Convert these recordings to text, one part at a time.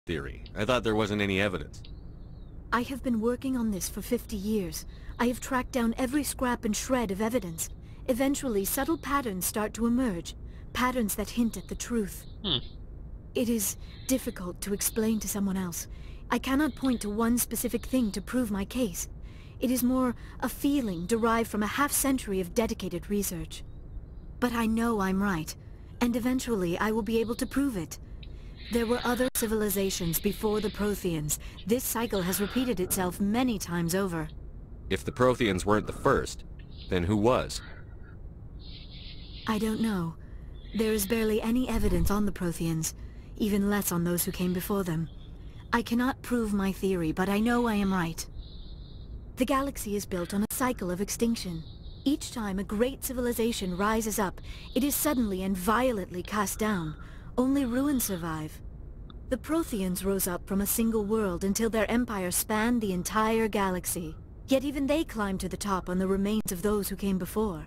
theory? I thought there wasn't any evidence. I have been working on this for 50 years. I have tracked down every scrap and shred of evidence. Eventually, subtle patterns start to emerge. Patterns that hint at the truth. It is difficult to explain to someone else. I cannot point to one specific thing to prove my case. It is more a feeling derived from a half-century of dedicated research. But I know I'm right, and eventually I will be able to prove it. There were other civilizations before the Protheans. This cycle has repeated itself many times over. If the Protheans weren't the first, then who was? I don't know. There is barely any evidence on the Protheans, even less on those who came before them. I cannot prove my theory, but I know I am right. The galaxy is built on a cycle of extinction. Each time a great civilization rises up, it is suddenly and violently cast down. Only ruins survive. The Protheans rose up from a single world until their empire spanned the entire galaxy. Yet even they climbed to the top on the remains of those who came before.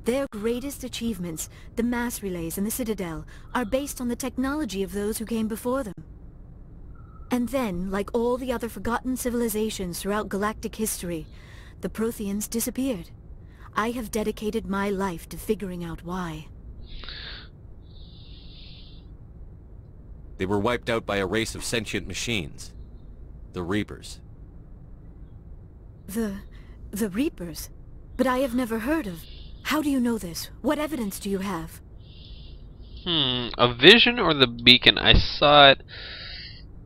Their greatest achievements, the mass relays and the Citadel, are based on the technology of those who came before them. And then, like all the other forgotten civilizations throughout galactic history, the Protheans disappeared. I have dedicated my life to figuring out why. They were wiped out by a race of sentient machines. The Reapers. The Reapers? But I have never heard of... How do you know this? What evidence do you have? A vision or the beacon? I saw it.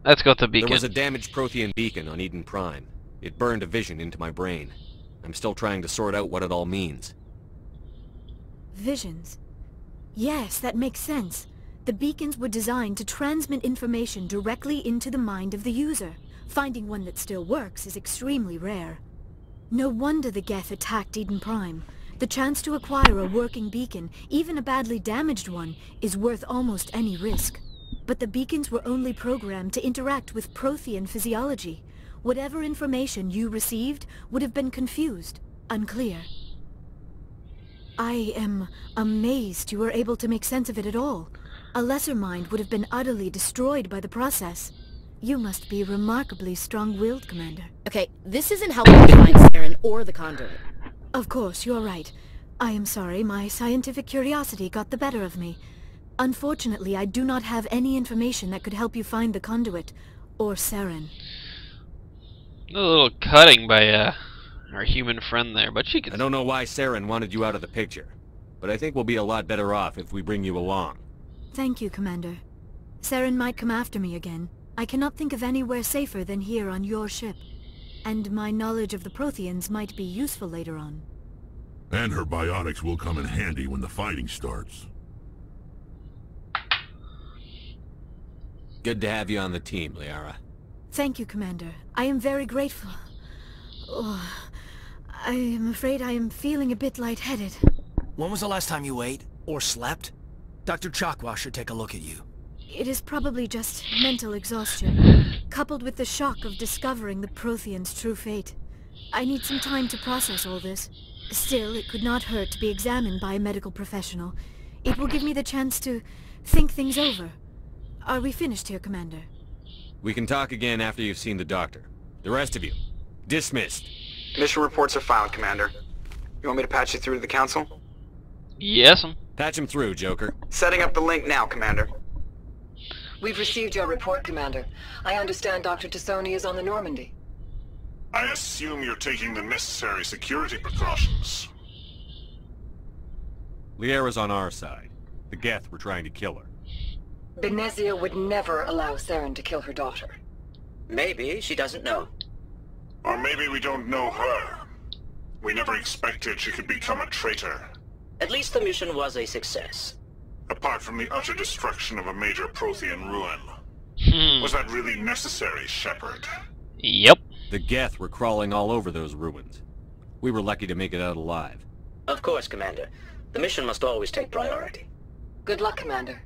Let's go with the beacon. There was a damaged Prothean beacon on Eden Prime. It burned a vision into my brain. I'm still trying to sort out what it all means. Visions? Yes, that makes sense. The beacons were designed to transmit information directly into the mind of the user. Finding one that still works is extremely rare. No wonder the Geth attacked Eden Prime. The chance to acquire a working beacon, even a badly damaged one, is worth almost any risk. But the beacons were only programmed to interact with Prothean physiology. Whatever information you received would have been confused, unclear. I am amazed you were able to make sense of it at all. A lesser mind would have been utterly destroyed by the process. You must be remarkably strong-willed, Commander. Okay, this isn't helping me find Saren or the conduit. Of course, you're right. I am sorry, my scientific curiosity got the better of me. Unfortunately, I do not have any information that could help you find the conduit, or Saren. A little cutting by our human friend there, but she can... I don't know why Saren wanted you out of the picture, but I think we'll be a lot better off if we bring you along. Thank you, Commander. Saren might come after me again. I cannot think of anywhere safer than here on your ship. And my knowledge of the Protheans might be useful later on. And her biotics will come in handy when the fighting starts. Good to have you on the team, Liara. Thank you, Commander. I am very grateful. Oh, I am afraid I am feeling a bit lightheaded. When was the last time you ate? Or slept? Dr. Chakwa should take a look at you. It is probably just mental exhaustion, coupled with the shock of discovering the Protheans' true fate. I need some time to process all this. Still, it could not hurt to be examined by a medical professional. It will give me the chance to think things over. Are we finished here, Commander? We can talk again after you've seen the doctor. The rest of you, dismissed. Mission reports are filed, Commander. You want me to patch you through to the Council? Yes. Patch him through, Joker. Setting up the link now, Commander. We've received your report, Commander. I understand Dr. Tassoni is on the Normandy. I assume you're taking the necessary security precautions. Liara's on our side. The Geth were trying to kill her. Benezia would never allow Saren to kill her daughter. Maybe she doesn't know. Or maybe we don't know her. We never expected she could become a traitor. At least the mission was a success. Apart from the utter destruction of a major Prothean ruin. Was that really necessary, Shepard? Yep. The Geth were crawling all over those ruins. We were lucky to make it out alive. Of course, Commander. The mission must always take priority. Good luck, Commander.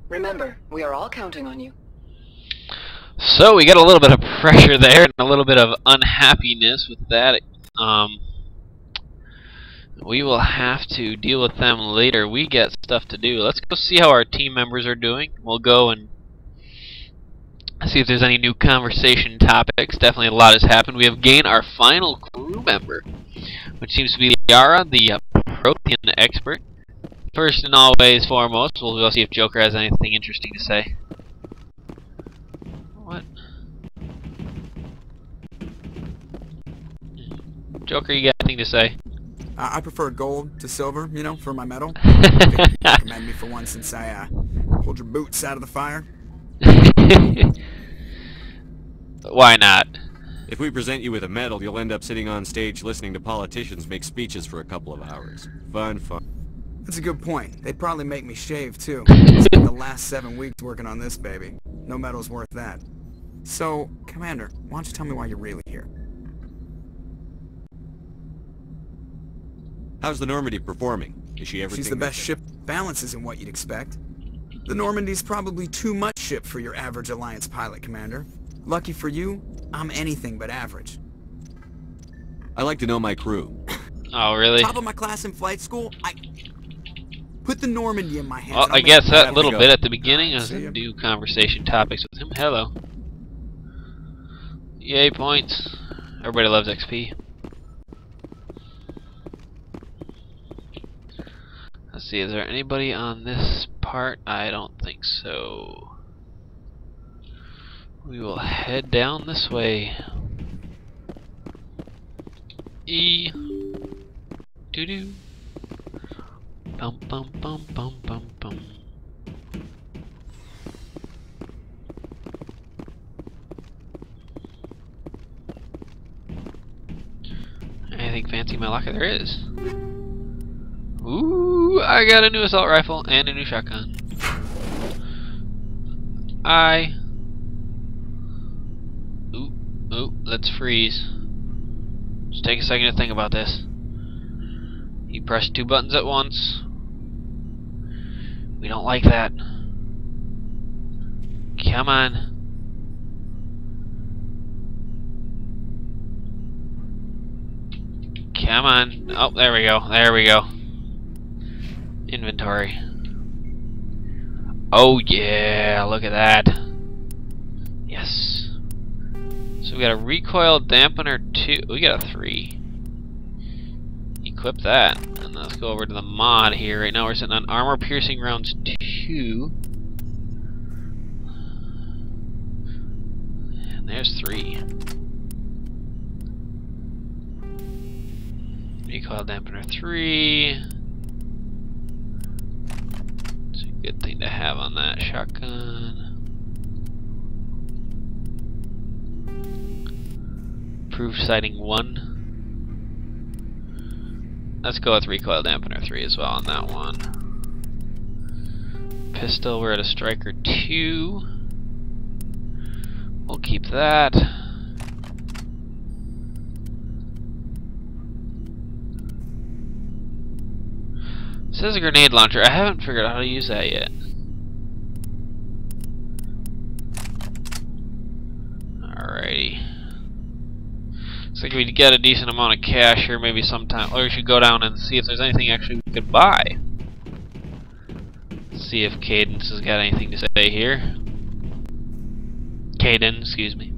Remember, we are all counting on you. So we got a little bit of pressure there and a little bit of unhappiness with that. We will have to deal with them later. We get stuff to do. Let's go see how our team members are doing. We'll go and see if there's any new conversation topics. Definitely a lot has happened. We have gained our final crew member, which seems to be Yara, the Prothean expert. First and always foremost, we'll go see if Joker has anything interesting to say. What? Joker, you got anything to say? I prefer gold to silver, you know, for my medal. I think you commend me for one since I pulled your boots out of the fire. Why not? If we present you with a medal, you'll end up sitting on stage listening to politicians make speeches for a couple of hours. Fun. That's a good point. They'd probably make me shave, too. I spent the last 7 weeks working on this baby. No medal's worth that. So, Commander, why don't you tell me why you're really here? How's the Normandy performing? Is she everything? She's the best ship. Balance isn't what you'd expect. The Normandy's probably too much ship for your average Alliance pilot, Commander. Lucky for you, I'm anything but average. I like to know my crew. Oh, really? Top of my class in flight school, I put the Normandy in my hands. Well, I guess that little bit at the beginning is See a ya. new conversation topics with him. Hello. Yay, points. Everybody loves XP. Let's see, is there anybody on this part? I don't think so. We will head down this way. E. Doo-doo. Bum bum bum bum bum bum. Anything fancy in my locker? There is. Ooh, I got a new assault rifle and a new shotgun. Ooh, let's freeze. Just take a second to think about this. You press 2 buttons at once. We don't like that. Come on. Come on. Oh, there we go. There we go. Inventory. Oh yeah, look at that. Yes. So we got a recoil dampener 2. We got a 3. Equip that. And let's go over to the mod here. Right now we're sitting on armor piercing rounds 2. And there's 3. Recoil dampener 3. It's a good thing to have on that shotgun. Proof sighting 1. Let's go with recoil dampener 3 as well on that one. Pistol, we're at a striker 2. We'll keep that. It says a grenade launcher. I haven't figured out how to use that yet. Alrighty. Looks like we got a decent amount of cash here. Maybe sometime, or we should go down and see if there's anything actually we could buy. See if Cadence has got anything to say here. Caden, excuse me.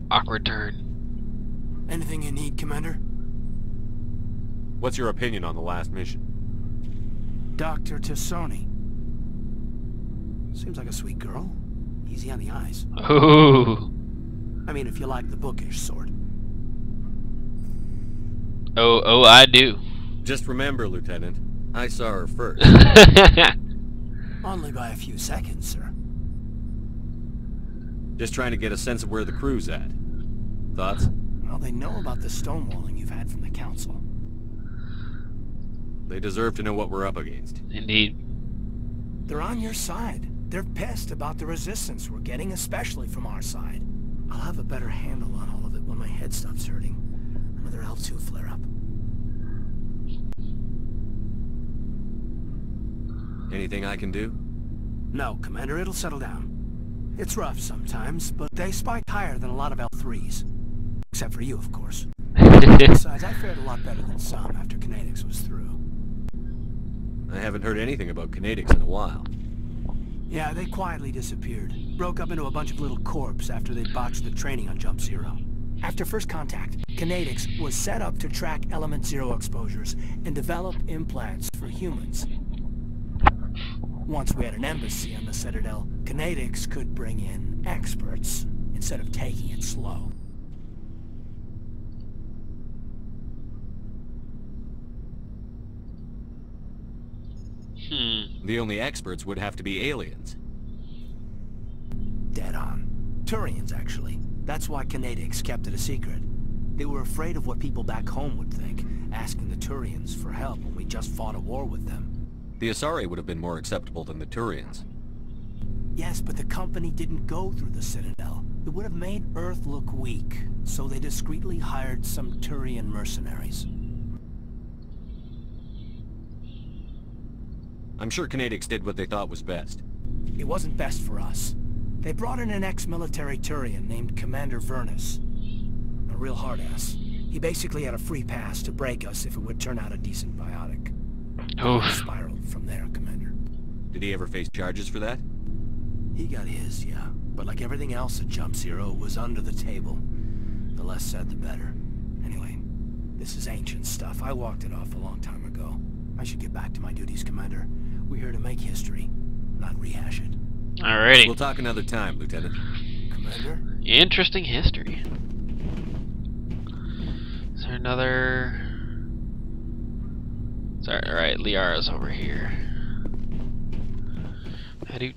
Awkward turn. Anything you need, Commander? What's your opinion on the last mission? Dr. Tassoni. Seems like a sweet girl. Easy on the eyes. Ooh. I mean, if you like the bookish sort. Oh, I do. Just remember, Lieutenant, I saw her first. Only by a few seconds, sir. Just trying to get a sense of where the crew's at. Thoughts? Well, they know about the stonewalling you've had from the Council. They deserve to know what we're up against. Indeed. They're on your side. They're pissed about the resistance we're getting, especially from our side. I'll have a better handle on all of it when my head stops hurting. Another L2 flare-up. Anything I can do? No, Commander, it'll settle down. It's rough sometimes, but they spike higher than a lot of L3s. Except for you, of course. Besides, I fared a lot better than some after Kinetics was through. I haven't heard anything about Kinetics in a while. Yeah, they quietly disappeared. Broke up into a bunch of little corps after they botched the training on Jump Zero. After first contact, Kinetics was set up to track Element Zero exposures and develop implants for humans. Once we had an embassy on the Citadel, Kinetics could bring in experts instead of taking it slow. The only experts would have to be aliens. Dead on. Turians, actually. That's why Kinetics kept it a secret. They were afraid of what people back home would think, asking the Turians for help when we just fought a war with them. The Asari would have been more acceptable than the Turians. Yes, but the company didn't go through the Citadel. It would have made Earth look weak, so they discreetly hired some Turian mercenaries. I'm sure Kinetics did what they thought was best. It wasn't best for us. They brought in an ex-military Turian named Commander Vernus. A real hard-ass. He basically had a free pass to break us if it would turn out a decent biotic. Oh. Spiraled from there, Commander. Did he ever face charges for that? He got his, yeah. But like everything else at Jump Zero, it was under the table. The less said, the better. Anyway, this is ancient stuff. I walked it off a long time ago. I should get back to my duties, Commander. We're here to make history, not rehash it. Alrighty. We'll talk another time, Lieutenant. Commander? Interesting history. Is there another... Sorry, alright, Liara's over here. She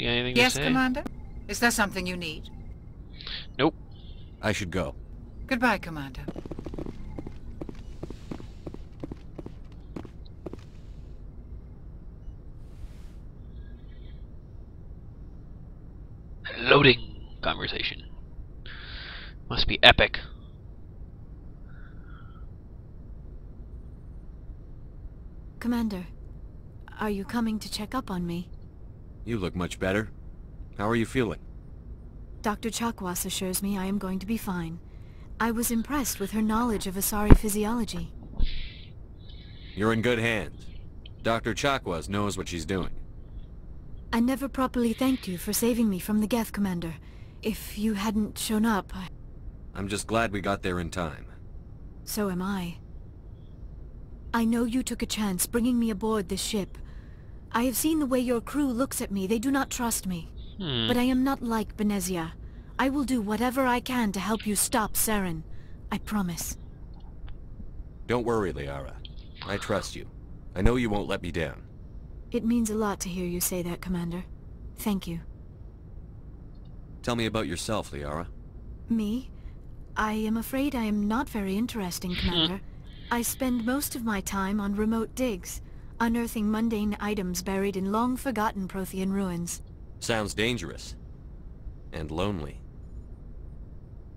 got anything Yes, to say? Commander? Is there something you need? Nope. I should go. Goodbye, Commander. Loading conversation. Must be epic. Commander, are you coming to check up on me? You look much better. How are you feeling? Dr. Chakwas assures me I am going to be fine. I was impressed with her knowledge of Asari physiology. You're in good hands. Dr. Chakwas knows what she's doing. I never properly thanked you for saving me from the Geth, Commander. If you hadn't shown up, I'm just glad we got there in time. So am I. I know you took a chance bringing me aboard this ship. I have seen the way your crew looks at me. They do not trust me. But I am not like Benezia. I will do whatever I can to help you stop Saren. I promise. Don't worry, Liara. I trust you. I know you won't let me down. It means a lot to hear you say that, Commander. Thank you. Tell me about yourself, Liara. Me? I am afraid I am not very interesting, Commander. I spend most of my time on remote digs, unearthing mundane items buried in long-forgotten Prothean ruins. Sounds dangerous. And lonely.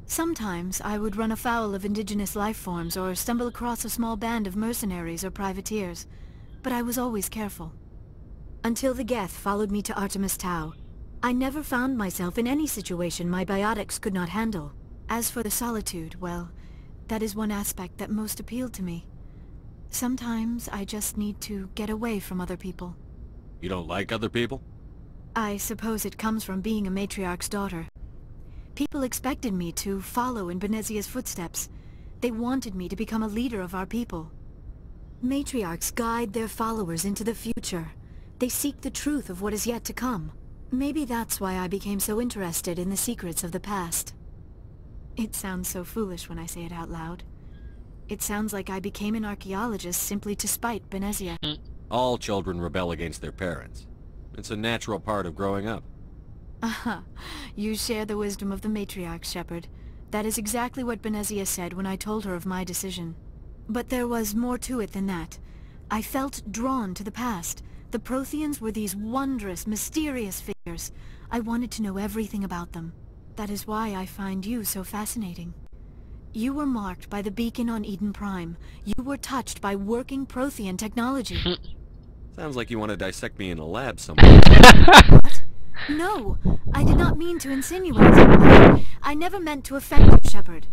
Sometimes I would run afoul of indigenous life forms or stumble across a small band of mercenaries or privateers, but I was always careful. Until the Geth followed me to Artemis Tau, I never found myself in any situation my biotics could not handle. As for the solitude, well, that is one aspect that most appealed to me. Sometimes I just need to get away from other people. You don't like other people? I suppose it comes from being a matriarch's daughter. People expected me to follow in Benezia's footsteps. They wanted me to become a leader of our people. Matriarchs guide their followers into the future. They seek the truth of what is yet to come. Maybe that's why I became so interested in the secrets of the past. It sounds so foolish when I say it out loud. It sounds like I became an archaeologist simply to spite Benezia. All children rebel against their parents. It's a natural part of growing up. Aha, you share the wisdom of the matriarch, Shepard. That is exactly what Benezia said when I told her of my decision. But there was more to it than that. I felt drawn to the past. The Protheans were these wondrous, mysterious figures. I wanted to know everything about them. That is why I find you so fascinating. You were marked by the beacon on Eden Prime. You were touched by working Prothean technology. Sounds like you want to dissect me in a lab somewhere. What? No, I did not mean to insinuate. I never meant to offend you, Shepard.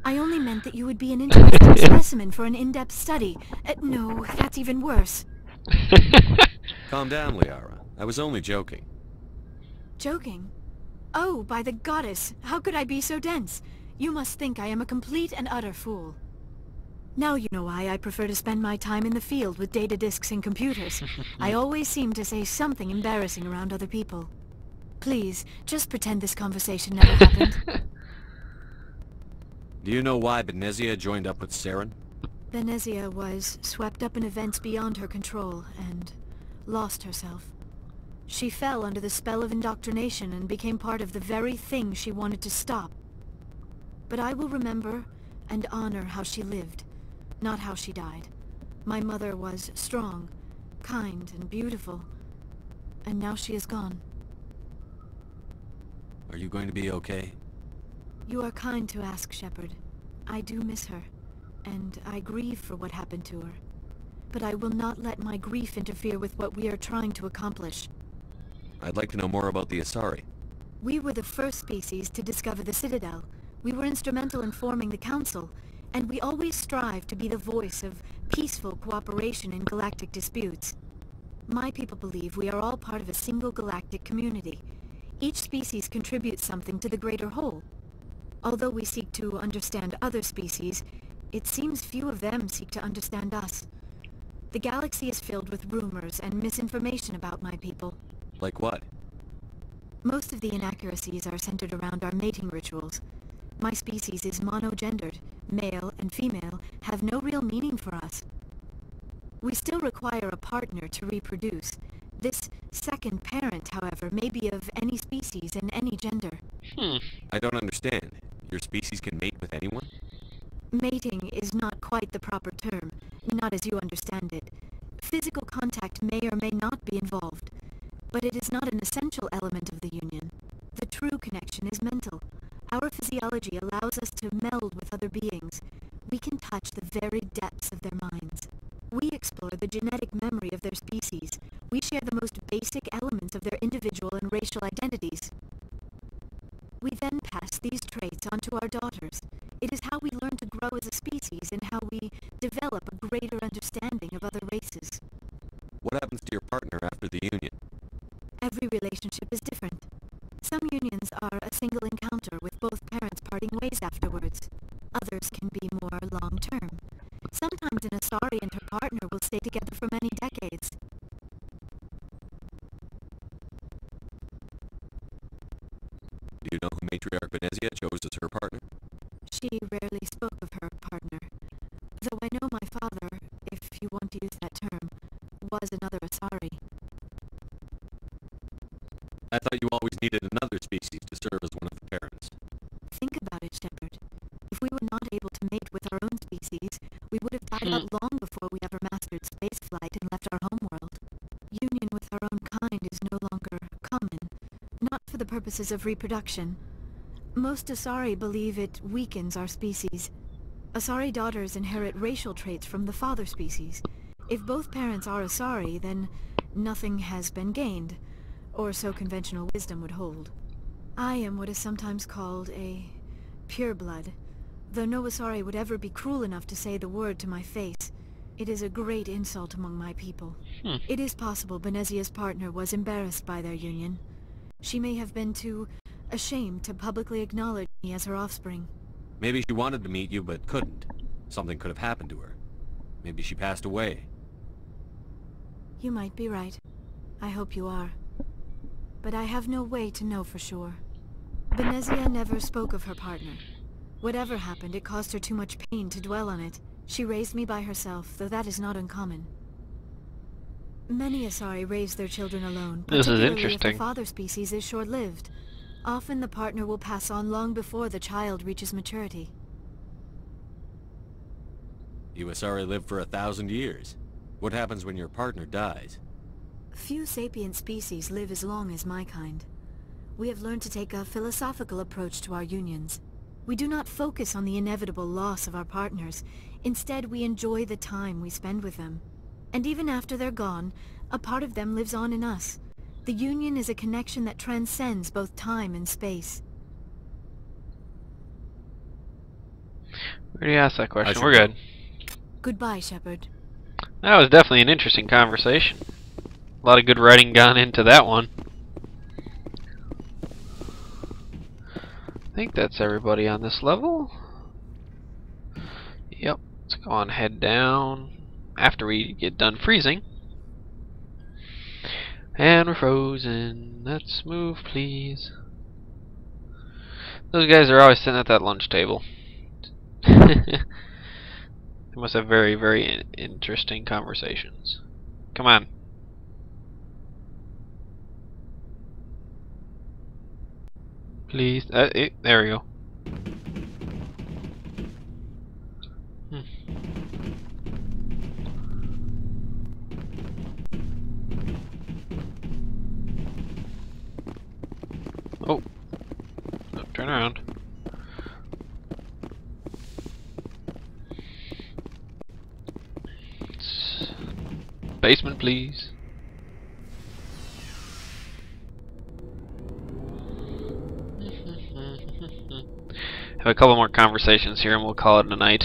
I only meant that you would be an interesting specimen for an in-depth study. No, that's even worse. Calm down, Liara. I was only joking. Joking? Oh, by the goddess! How could I be so dense? You must think I am a complete and utter fool. Now you know why I prefer to spend my time in the field with data disks and computers. I always seem to say something embarrassing around other people. Please, just pretend this conversation never happened. Do you know why Benezia joined up with Saren? Benezia was swept up in events beyond her control and lost herself. She fell under the spell of indoctrination and became part of the very thing she wanted to stop. But I will remember and honor how she lived, not how she died. My mother was strong, kind, and beautiful, and now she is gone. Are you going to be okay? You are kind to ask, Shepard. I do miss her, and I grieve for what happened to her. But I will not let my grief interfere with what we are trying to accomplish. I'd like to know more about the Asari. We were the first species to discover the Citadel. We were instrumental in forming the Council, and we always strive to be the voice of peaceful cooperation in galactic disputes. My people believe we are all part of a single galactic community. Each species contributes something to the greater whole. Although we seek to understand other species, it seems few of them seek to understand us. The galaxy is filled with rumors and misinformation about my people. Like what? Most of the inaccuracies are centered around our mating rituals. My species is monogendered. Male and female have no real meaning for us. We still require a partner to reproduce. This second parent, however, may be of any species and any gender. I don't understand. Your species can mate with anyone? Mating is not quite the proper term, not as you understand it. Physical contact may or may not be involved, but it is not an essential element of the union. The true connection is mental. Our physiology allows us to meld with other beings. We can touch the very depths of their minds. We explore the genetic memory of their species. We share the most basic elements of their individual and racial identities. We then pass these traits on to our daughters. It is how we learn to grow as a species and how we develop a greater understanding of other races. What happens to your partner after the union? Every relationship is different. Some unions are a single encounter with both parents parting ways afterwards. Others can be more long-term. Sometimes an Asari and her partner will stay together for many decades. Do you know who Matriarch Benezia chose as her partner? She rarely spoke of her partner. Though I know my father, if you want to use that term, was another Asari. I thought you always needed another species to serve as one of the parents. Think about it, Shepard. If we were not able to mate with our own species, we would have died out long before we ever mastered spaceflight and left our homeworld. Union with our own kind is no longer common, not for the purposes of reproduction. Most Asari believe it weakens our species. Asari daughters inherit racial traits from the father species. If both parents are Asari, then nothing has been gained, or so conventional wisdom would hold. I am what is sometimes called a pureblood, though no Asari would ever be cruel enough to say the word to my face. It is a great insult among my people. It is possible Benezia's partner was embarrassed by their union. She may have been too ashamed to publicly acknowledge me as her offspring. Maybe she wanted to meet you but couldn't. Something could have happened to her. Maybe she passed away. You might be right. I hope you are. But I have no way to know for sure. Benezia never spoke of her partner. Whatever happened, it caused her too much pain to dwell on it. She raised me by herself, though that is not uncommon. Many Asari raise their children alone, This is particularly if interesting. the father species is short-lived. Often the partner will pass on long before the child reaches maturity. You Asari live for 1,000 years. What happens when your partner dies? Few sapient species live as long as my kind. We have learned to take a philosophical approach to our unions. We do not focus on the inevitable loss of our partners. Instead, we enjoy the time we spend with them. And even after they're gone, a part of them lives on in us. The union is a connection that transcends both time and space. We already asked that question. should We're go. good. Goodbye, Shepard. That was definitely an interesting conversation. A lot of good writing gone into that one. I think that's everybody on this level. Yep. Let's go on, head down after we get done freezing. And we're frozen. Let's move, please. Those guys are always sitting at that lunch table. They must have very, very interesting conversations. Come on. Please. There we go. Oh. Turn around. Basement, please. Have a couple more conversations here and we'll call it a night.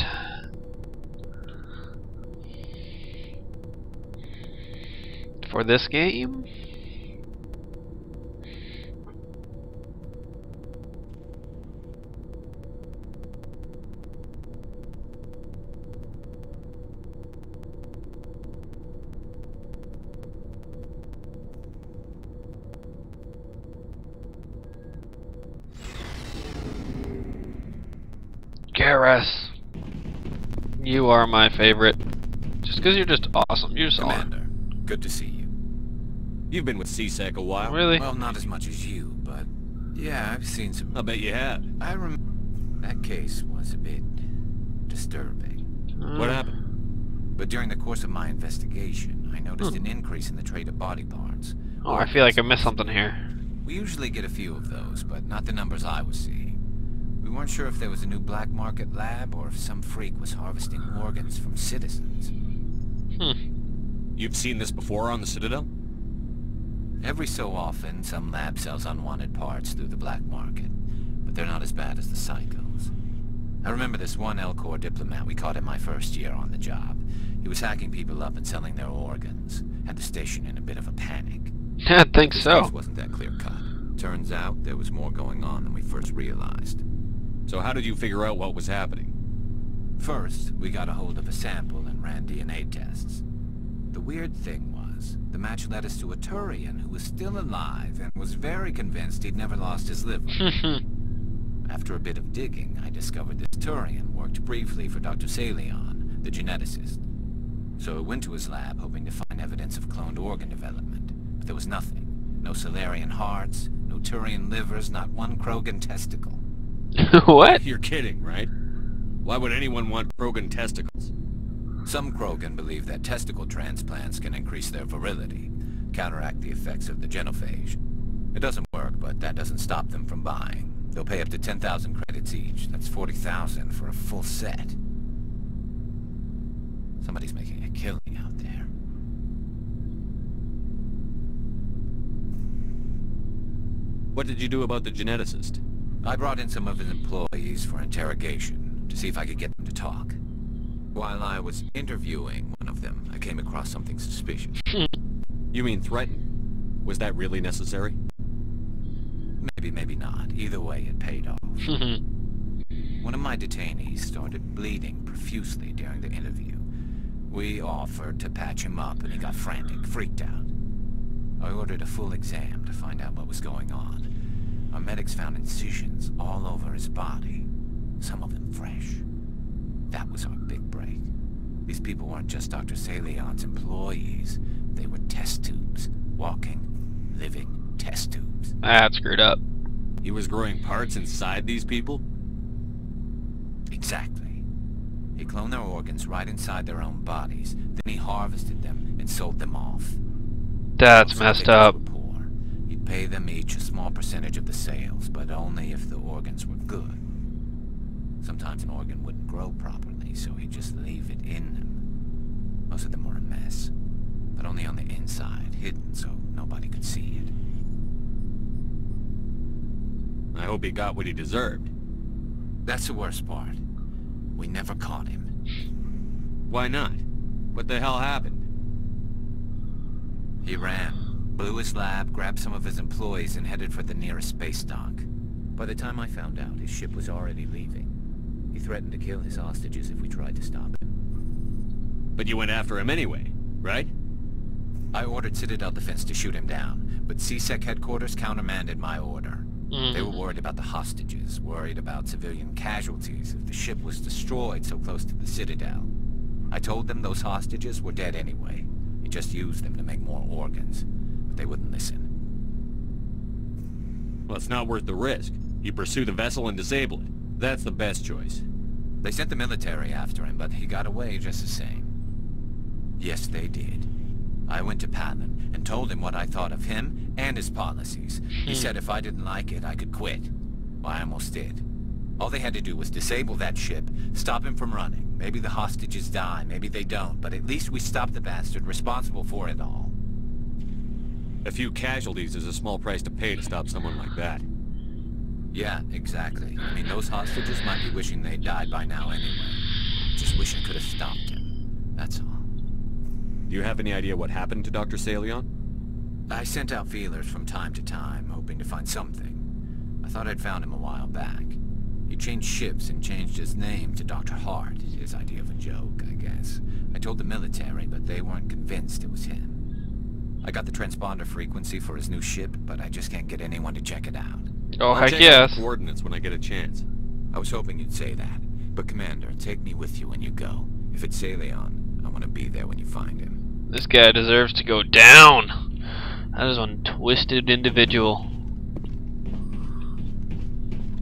For this game. Garrus, you are my favorite. Just because you're just awesome. You're just Commander, good to see you. You've been with C-Sec a while. Really? Well, not as much as you, but yeah, I've seen some. I bet you have. I remember that case was a bit disturbing. What happened? But during the course of my investigation, I noticed an increase in the trade of body parts. Oh, I feel like I missed something here. We usually get a few of those, but not the numbers I was seeing. We weren't sure if there was a new black market lab or if some freak was harvesting organs from citizens. You've seen this before on the Citadel? Every so often, some lab sells unwanted parts through the black market, but they're not as bad as the psychos. I remember this one Elcor diplomat we caught in my first year on the job. He was hacking people up and selling their organs. Had the station in a bit of a panic. I think so. This wasn't that clear-cut. Turns out there was more going on than we first realized. So how did you figure out what was happening? First, we got a hold of a sample and ran DNA tests. The weird thing was, the match led us to a Turian who was still alive and was very convinced he'd never lost his liver. After a bit of digging, I discovered this Turian worked briefly for Dr. Salion, the geneticist. So I went to his lab hoping to find evidence of cloned organ development, but there was nothing. No Salarian hearts, no Turian livers, not one Krogan testicle. What? You're kidding, right? Why would anyone want Krogan testicles? Some Krogan believe that testicle transplants can increase their virility, counteract the effects of the genophage. It doesn't work, but that doesn't stop them from buying. They'll pay up to 10,000 credits each. That's 40,000 for a full set. Somebody's making a killing out there. What did you do about the geneticist? I brought in some of his employees for interrogation, to see if I could get them to talk. While I was interviewing one of them, I came across something suspicious. You mean threaten? Was that really necessary? Maybe, maybe not. Either way, it paid off. One of my detainees started bleeding profusely during the interview. We offered to patch him up, and he got frantic, freaked out. I ordered a full exam to find out what was going on. Our medics found incisions all over his body, some of them fresh. That was our big break. These people weren't just Dr. Salion's employees. They were test tubes. Walking, living test tubes. That's screwed up. He was growing parts inside these people? Exactly. He cloned their organs right inside their own bodies. Then he harvested them and sold them off. That's messed up. He'd pay them each a small percentage of the sales, but only if the organs were good. Sometimes an organ wouldn't grow properly, so he'd just leave it in them. Most of them were a mess, but only on the inside, hidden so nobody could see it. I hope he got what he deserved. That's the worst part. We never caught him. Why not? What the hell happened? He ran, blew his lab, grabbed some of his employees, and headed for the nearest space dock. By the time I found out, his ship was already leaving. He threatened to kill his hostages if we tried to stop him. But you went after him anyway, right? I ordered Citadel Defense to shoot him down, but CSEC headquarters countermanded my order. They were worried about the hostages, worried about civilian casualties if the ship was destroyed so close to the Citadel. I told them those hostages were dead anyway. He just used them to make more organs, but they wouldn't listen. Well, it's not worth the risk. You pursue the vessel and disable it. That's the best choice. They sent the military after him, but he got away just the same. Yes, they did. I went to Patton and told him what I thought of him and his policies. He said if I didn't like it, I could quit. Well, I almost did. All they had to do was disable that ship, stop him from running. Maybe the hostages die, maybe they don't, but at least we stopped the bastard responsible for it all. A few casualties is a small price to pay to stop someone like that. Yeah, exactly. I mean, those hostages might be wishing they'd died by now anyway. Just wish I could have stopped him. That's all. Do you have any idea what happened to Dr. Salion? I sent out feelers from time to time, hoping to find something. I thought I'd found him a while back. He changed ships and changed his name to Dr. Hart, his idea of a joke, I guess. I told the military, but they weren't convinced it was him. I got the transponder frequency for his new ship, but I just can't get anyone to check it out. Oh, I'll heck check yes. out the coordinates when I get a chance. I was hoping you'd say that. But Commander, take me with you when you go. If it's Salion, I want to be there when you find him. This guy deserves to go down. That is one twisted individual.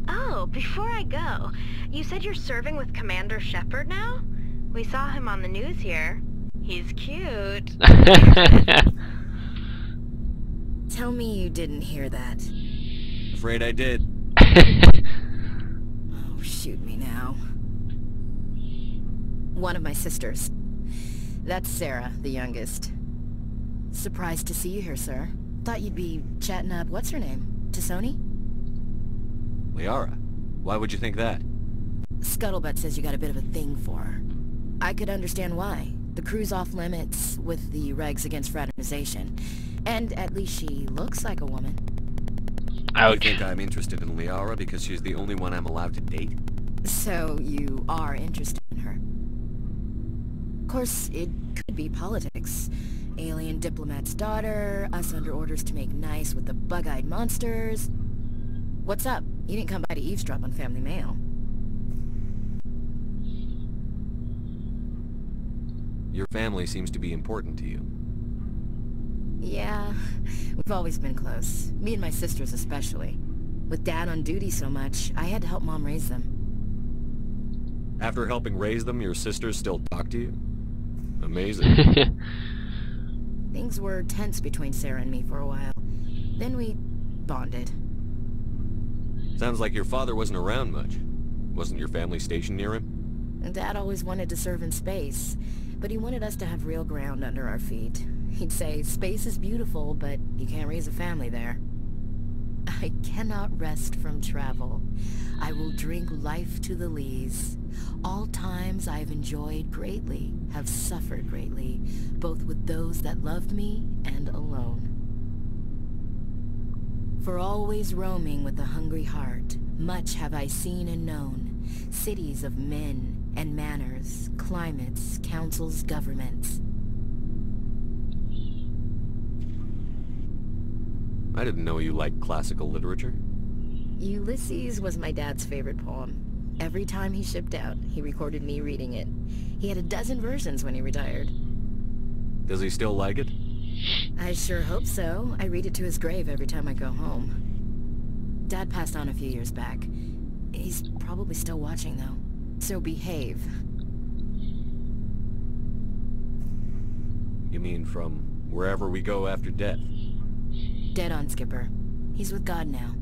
Oh, before I go, you said you're serving with Commander Shepard now? We saw him on the news here. He's cute. Tell me you didn't hear that. Afraid I did. Oh, shoot me now. One of my sisters. That's Sarah, the youngest. Surprised to see you here, sir. Thought you'd be chatting up, what's her name? T'Soni? Liara, why would you think that? Scuttlebutt says you got a bit of a thing for her. I could understand why. The crew's off limits with the regs against fraternization. And at least she looks like a woman. Ouch. You think I'm interested in Liara because she's the only one I'm allowed to date? So you are interested in her. Of course, it could be politics. Alien diplomat's daughter, us under orders to make nice with the bug-eyed monsters. What's up? You didn't come by to eavesdrop on Family Mail. Your family seems to be important to you. Yeah, we've always been close. Me and my sisters especially. With Dad on duty so much, I had to help Mom raise them. After helping raise them, your sisters still talk to you? Amazing. Things were tense between Sarah and me for a while. Then we bonded. Sounds like your father wasn't around much. Wasn't your family stationed near him? Dad always wanted to serve in space, but he wanted us to have real ground under our feet. He'd say, space is beautiful, but you can't raise a family there. I cannot rest from travel. I will drink life to the lees. All times I have enjoyed greatly, have suffered greatly, both with those that loved me and alone. For always roaming with a hungry heart, much have I seen and known, cities of men and manners, climates, councils, governments. I didn't know you liked classical literature. Ulysses was my dad's favorite poem. Every time he shipped out, he recorded me reading it. He had a dozen versions when he retired. Does he still like it? I sure hope so. I read it to his grave every time I go home. Dad passed on a few years back. He's probably still watching, though. So behave. You mean from wherever we go after death? Dead on, Skipper. He's with God now.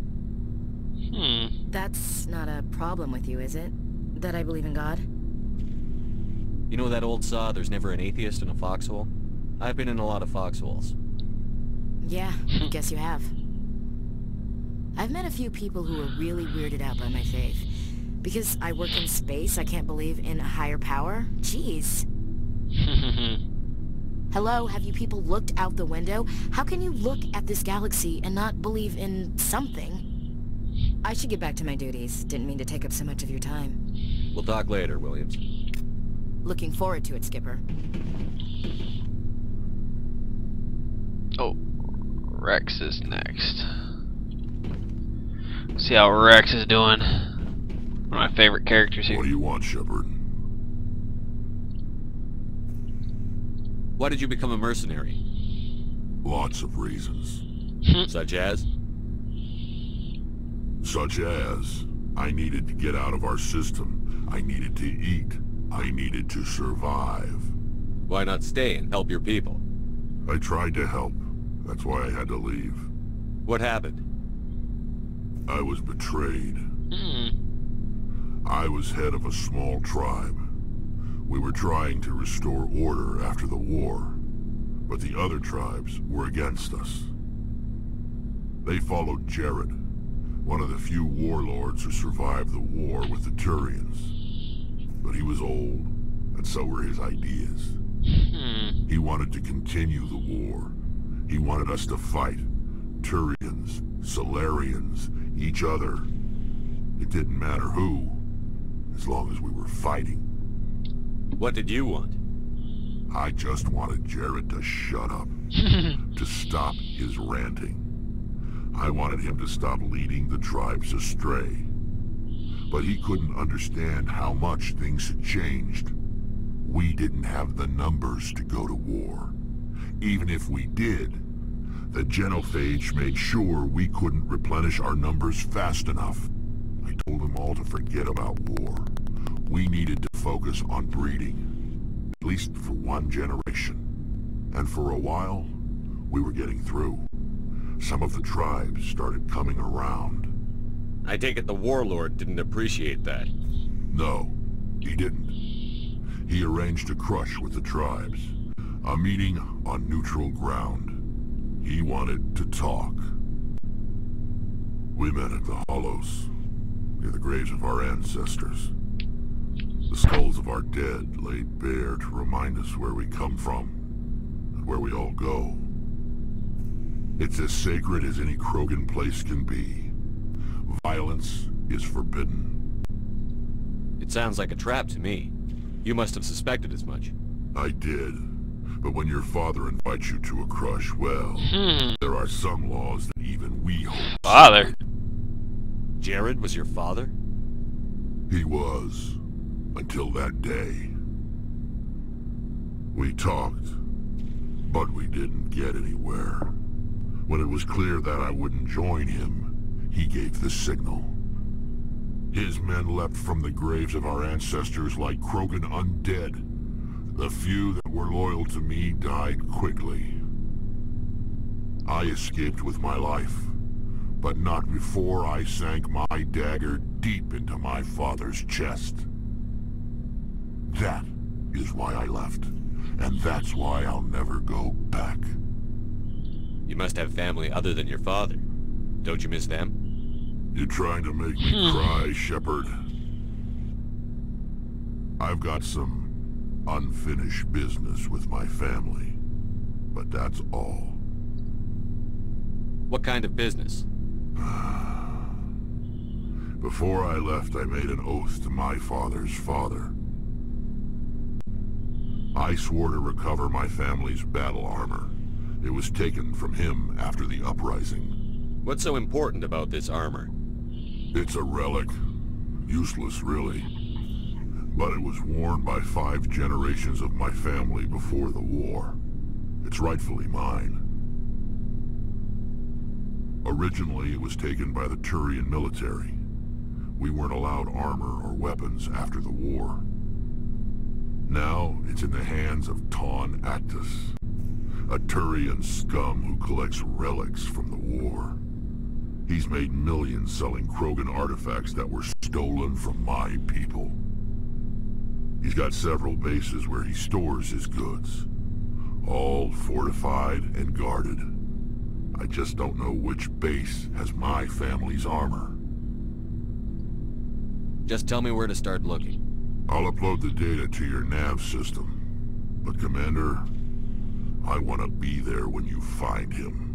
That's not a problem with you, is it? That I believe in God? You know that old saw, there's never an atheist in a foxhole? I've been in a lot of foxholes. Yeah, I guess you have. I've met a few people who are really weirded out by my faith. Because I work in space, I can't believe in a higher power? Jeez. Hello, have you people looked out the window? How can you look at this galaxy and not believe in something? I should get back to my duties. Didn't mean to take up so much of your time. We'll talk later, Williams. Looking forward to it, Skipper. Oh, Rex is next. See how Rex is doing. One of my favorite characters here. What do you want, Shepard? Why did you become a mercenary? Lots of reasons. Such as? Such as, I needed to get out of our system. I needed to eat. I needed to survive. Why not stay and help your people? I tried to help. That's why I had to leave. What happened? I was betrayed. I was head of a small tribe. We were trying to restore order after the war, but the other tribes were against us. They followed Jared, one of the few warlords who survived the war with the Turians. But he was old, and so were his ideas. He wanted to continue the war. He wanted us to fight. Turians, Solarians, each other. It didn't matter who, as long as we were fighting. What did you want? I just wanted Jared to shut up, to stop his ranting. I wanted him to stop leading the tribes astray. But he couldn't understand how much things had changed. We didn't have the numbers to go to war. Even if we did, the genophage made sure we couldn't replenish our numbers fast enough. I told them all to forget about war. We needed to focus on breeding, at least for one generation. And for a while, we were getting through. Some of the tribes started coming around. I take it the warlord didn't appreciate that. No, he didn't. He arranged a crush with the tribes. A meeting on neutral ground. He wanted to talk. We met at the Hollows, near the graves of our ancestors. The skulls of our dead laid bare to remind us where we come from, and where we all go. It's as sacred as any Krogan place can be. Violence is forbidden. It sounds like a trap to me. You must have suspected as much. I did. But when your father invites you to a crush, well, there are some laws that even we hold. Father? Jared was your father? He was. Until that day. We talked, but we didn't get anywhere. When it was clear that I wouldn't join him, he gave the signal. His men leapt from the graves of our ancestors like Krogan undead. The few that were loyal to me died quickly. I escaped with my life, but not before I sank my dagger deep into my father's chest. That is why I left, and that's why I'll never go back. You must have family other than your father. Don't you miss them? You're trying to make me cry, Shepard. I've got some unfinished business with my family, but that's all. What kind of business? Before I left, I made an oath to my father's father. I swore to recover my family's battle armor. It was taken from him after the uprising. What's so important about this armor? It's a relic. Useless, really. But it was worn by 5 generations of my family before the war. It's rightfully mine. Originally, it was taken by the Turian military. We weren't allowed armor or weapons after the war. Now, it's in the hands of Taun Actus, a Turian scum who collects relics from the war. He's made millions selling Krogan artifacts that were stolen from my people. He's got several bases where he stores his goods, all fortified and guarded. I just don't know which base has my family's armor. Just tell me where to start looking. I'll upload the data to your nav system. But Commander, I want to be there when you find him.